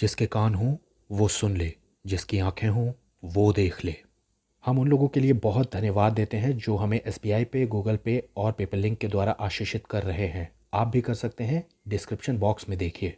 जिसके कान हों वो सुन ले, जिसकी आंखें हों वो देख ले। हम उन लोगों के लिए बहुत धन्यवाद देते हैं जो हमें SBI पे, गूगल पे और पेपर लिंक के द्वारा आशीषित कर रहे हैं। आप भी कर सकते हैं, डिस्क्रिप्शन बॉक्स में देखिए।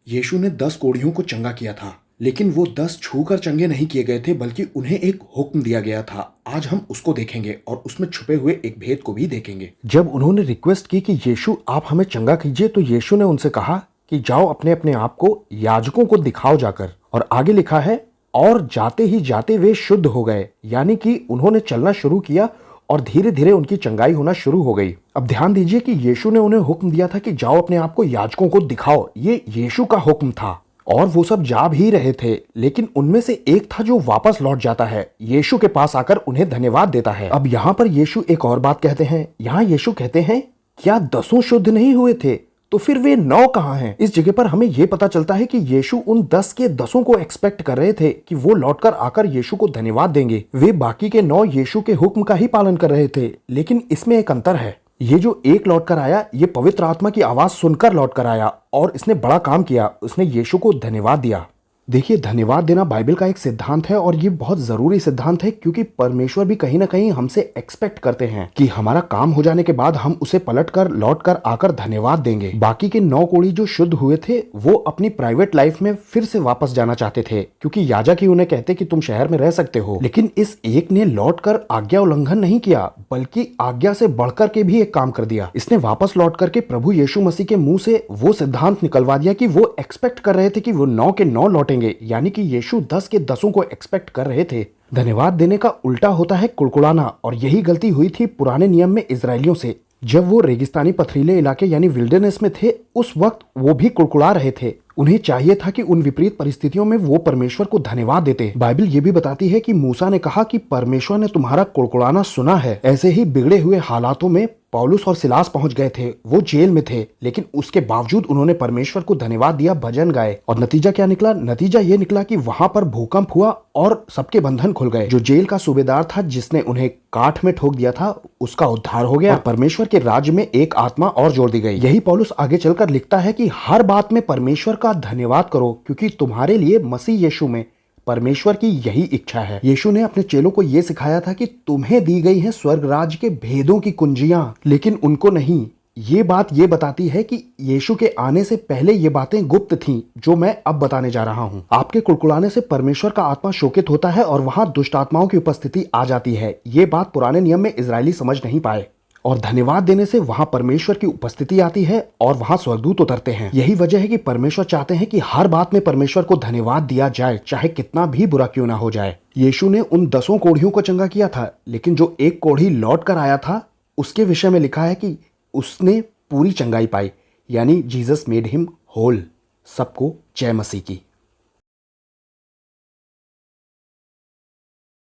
यीशु ने 10 कोढ़ियों को चंगा किया था, लेकिन वो 10 छूकर चंगे नहीं किए गए थे, बल्कि उन्हें एक हुक्म दिया गया था। आज हम उसको देखेंगे और उसमें छुपे हुए एक भेद को भी देखेंगे। जब उन्होंने रिक्वेस्ट की कि यीशु आप हमें चंगा कीजिए, तो यीशु ने उनसे कहा कि जाओ अपने अपने आप को याजकों को दिखाओ जाकर। और आगे लिखा है, और जाते ही जाते वे शुद्ध हो गए, यानी कि उन्होंने चलना शुरू किया और धीरे धीरे उनकी चंगाई होना शुरू हो गई। अब ध्यान दीजिए कि यीशु ने उन्हें हुक्म दिया था कि जाओ अपने आप को याजकों को दिखाओ। ये यीशु का हुक्म था और वो सब जा भी रहे थे, लेकिन उनमें से एक था जो वापस लौट जाता है, यीशु के पास आकर उन्हें धन्यवाद देता है। अब यहाँ पर यीशु एक और बात कहते हैं। यहाँ यीशु कहते हैं, क्या 10 शुद्ध नहीं हुए थे? तो फिर वे 9 कहाँ हैं? इस जगह पर हमें यह पता चलता है कि यीशु उन 10 के 10 को एक्सपेक्ट कर रहे थे कि वो लौटकर आकर यीशु को धन्यवाद देंगे। वे बाकी के 9 यीशु के हुक्म का ही पालन कर रहे थे, लेकिन इसमें एक अंतर है। ये जो एक लौटकर आया, ये पवित्र आत्मा की आवाज सुनकर लौटकर आया और इसने बड़ा काम किया, उसने यीशु को धन्यवाद दिया। देखिए, धन्यवाद देना बाइबल का एक सिद्धांत है और ये बहुत जरूरी सिद्धांत है, क्योंकि परमेश्वर भी कहीं ना कहीं हमसे एक्सपेक्ट करते हैं कि हमारा काम हो जाने के बाद हम उसे पलटकर लौटकर आकर धन्यवाद देंगे। बाकी के 9 कोढ़ी जो शुद्ध हुए थे, वो अपनी प्राइवेट लाइफ में फिर से वापस जाना चाहते थे, क्योंकि याजक ही उन्हें कहते कि तुम शहर में रह सकते हो। लेकिन इस एक ने लौटकर आज्ञा उल्लंघन नहीं किया, बल्कि आज्ञा से बढ़कर के भी एक काम कर दिया। इसने वापस लौट करके प्रभु यीशु मसीह के मुंह से वो सिद्धांत निकलवा दिया कि वो एक्सपेक्ट कर रहे थे कि वो 9 के 9 लौटेंगे, यानी कि यीशु 10 के 10 को एक्सपेक्ट कर रहे थे। धन्यवाद देने का उल्टा होता है कुड़कुड़ाना, और यही गलती हुई थी पुराने नियम में इजरायलियों से। जब वो रेगिस्तानी पथरीले इलाके यानी विल्डरनेस में थे, उस वक्त वो भी कुड़कुड़ा रहे थे। उन्हें चाहिए था कि उन विपरीत परिस्थितियों में वो परमेश्वर को धन्यवाद देते। बाइबल ये भी बताती है कि मूसा ने कहा कि परमेश्वर ने तुम्हारा कुड़कुड़ाना सुना है। ऐसे ही बिगड़े हुए हालातों में पौलुस और सिलास पहुंच गए थे। वो जेल में थे, लेकिन उसके बावजूद उन्होंने परमेश्वर को धन्यवाद दिया, भजन गाए। और नतीजा क्या निकला? नतीजा ये निकला कि वहां पर भूकंप हुआ और सबके बंधन खुल गए। जो जेल का सूबेदार था, जिसने उन्हें काठ में ठोक दिया था, उसका उद्धार हो गया और परमेश्वर के राज्य में एक आत्मा और जोड़ दी गई। यही पौलुस आगे चलकर लिखता है कि हर बात में परमेश्वर का धन्यवाद करो, क्योंकि तुम्हारे लिए मसीह यीशु में परमेश्वर की यही इच्छा है। यीशु ने अपने चेलों को यह सिखाया था कि तुम्हें दी गई है स्वर्ग राज्य के भेदों की कुंजियां, लेकिन उनको नहीं। ये बात ये बताती है कि यीशु के आने से पहले ये बातें गुप्त थीं, जो मैं अब बताने जा रहा हूँ। आपके कुड़कुड़ाने से परमेश्वर का आत्मा शोकित होता है और वहां दुष्ट आत्माओं की उपस्थिति आ जाती है। ये बात पुराने नियम में इजरायली समझ नहीं पाए, और धन्यवाद देने से वहां परमेश्वर की उपस्थिति आती है और वहां स्वर्गदूत उतरते हैं। यही वजह है कि परमेश्वर चाहते हैं कि हर बात में परमेश्वर को धन्यवाद दिया जाए, चाहे कितना भी बुरा क्यों ना हो जाए। यीशु ने उन 10 कोढ़ियों को चंगा किया था, लेकिन जो एक कोढ़ी लौट कर आया था, उसके विषय में लिखा है कि उसने पूरी चंगाई पाई, यानी जीसस मेड हिम होल। सबको जय मसीह की।